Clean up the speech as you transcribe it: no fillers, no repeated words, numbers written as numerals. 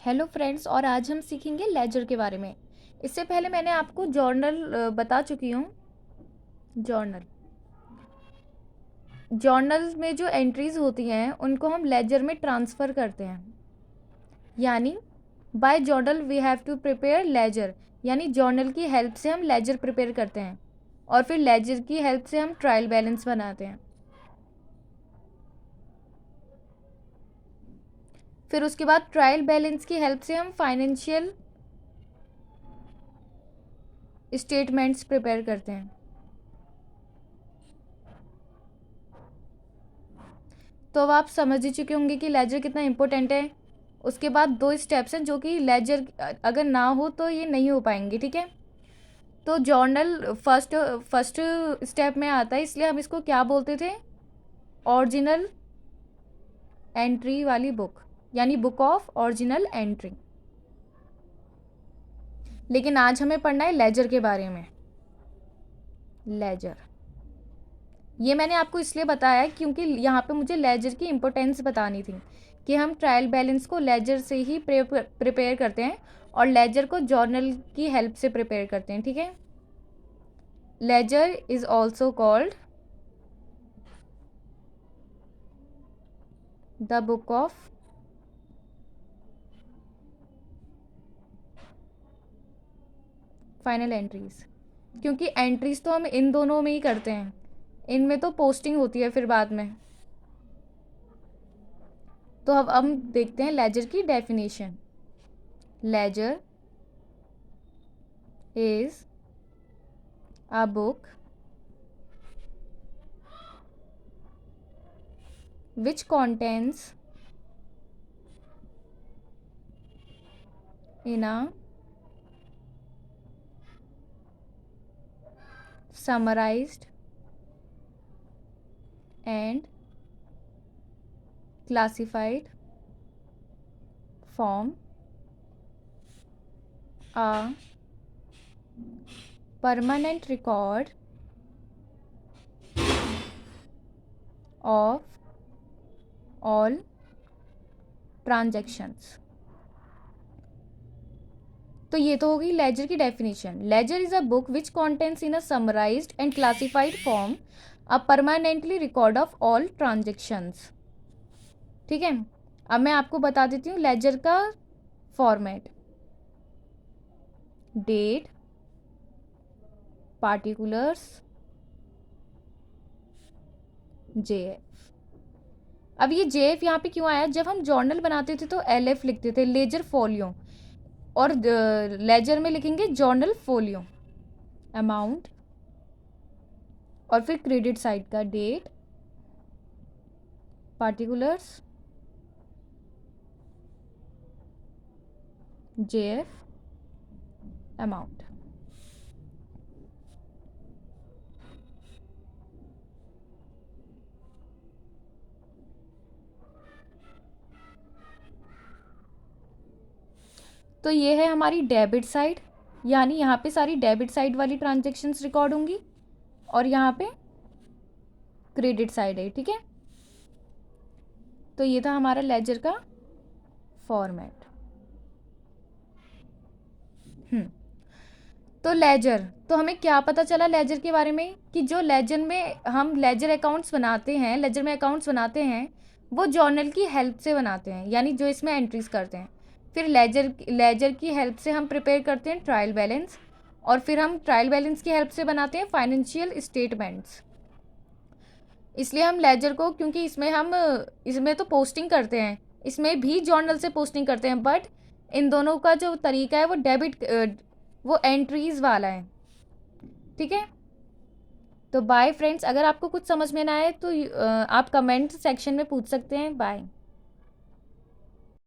Hello friends, और आज हम सीखेंगे लेजर के बारे में। इससे पहले मैंने आपको जर्नल बता चुकी हूँ। जर्नल जर्नल में जो एंट्रीज होती हैं उनको हम लेजर में ट्रांसफ़र करते हैं। यानी by journal we have to prepare ledger, यानी जर्नल की हेल्प से हम लेजर प्रिपेयर करते हैं और फिर लेजर की हेल्प से हम ट्रायल बैलेंस बनाते हैं। फिर उसके बाद ट्रायल बैलेंस की हेल्प से हम फाइनेंशियल स्टेटमेंट्स प्रिपेयर करते हैं। तो अब आप समझ ही चुके होंगे कि लेजर कितना इम्पोर्टेंट है। उसके बाद दो स्टेप्स हैं जो कि लेजर अगर ना हो तो ये नहीं हो पाएंगे, ठीक है। तो जर्नल फर्स्ट स्टेप में आता है, इसलिए हम इसको क्या बोलते थे? ओरिजिनल एंट्री वाली बुक, यानी बुक ऑफ ओरिजिनल एंट्री। लेकिन आज हमें पढ़ना है लेजर के बारे में। लेजर ये मैंने आपको इसलिए बताया है क्योंकि यहाँ पे मुझे लेजर की इम्पोर्टेंस बतानी थी कि हम ट्रायल बैलेंस को लेजर से ही प्रिपेयर करते हैं और लेजर को जर्नल की हेल्प से प्रिपेयर करते हैं, ठीक है। Ledger is also called the book of final entries, क्योंकि एंट्रीज तो हम इन दोनों में ही करते हैं, इनमें तो पोस्टिंग होती है फिर बाद में। तो अब हम देखते हैं लेजर की definition. Ledger is a book which contains in a summarized and classified form a permanent record of all transactions। तो ये तो होगी लेजर की definition. Ledger is a book which contains in a summarised and classified form a permanently record of all transactions, ठीक है। अब मैं आपको बता देती हूँ लेजर का फॉर्मेट। Date, particulars, JF. अब ये जेएफ यहाँ पे क्यों आया? जब हम जर्नल बनाते थे तो एलएफ लिखते थे, लेजर फोलियो, और लेजर में लिखेंगे जर्नल फोलियो। अमाउंट और फिर क्रेडिट साइड का डेट, पार्टिकुलर्स, जेएफ, अमाउंट। तो ये है हमारी डेबिट साइड, यानी यहाँ पे सारी डेबिट साइड वाली ट्रांजेक्शन्स रिकॉर्ड होंगी और यहाँ पे क्रेडिट साइड है, ठीक है। तो ये था हमारा लेजर का फॉर्मेट। तो लेजर, तो हमें क्या पता चला लेजर के बारे में कि जो लेजर में हम लेजर अकाउंट्स बनाते हैं, लेजर में अकाउंट्स बनाते हैं वो जर्नल की हेल्प से बनाते हैं, यानी जो इसमें एंट्रीज करते हैं। फिर लेजर की हेल्प से हम प्रिपेयर करते हैं ट्रायल बैलेंस, और फिर हम ट्रायल बैलेंस की हेल्प से बनाते हैं फाइनेंशियल स्टेटमेंट्स। इसलिए हम लेजर को, क्योंकि इसमें तो पोस्टिंग करते हैं, इसमें भी जर्नल से पोस्टिंग करते हैं, बट इन दोनों का जो तरीका है वो वो एंट्रीज वाला है, ठीक है। तो बाय फ्रेंड्स, अगर आपको कुछ समझ में ना आए तो आप कमेंट सेक्शन में पूछ सकते हैं। बाय।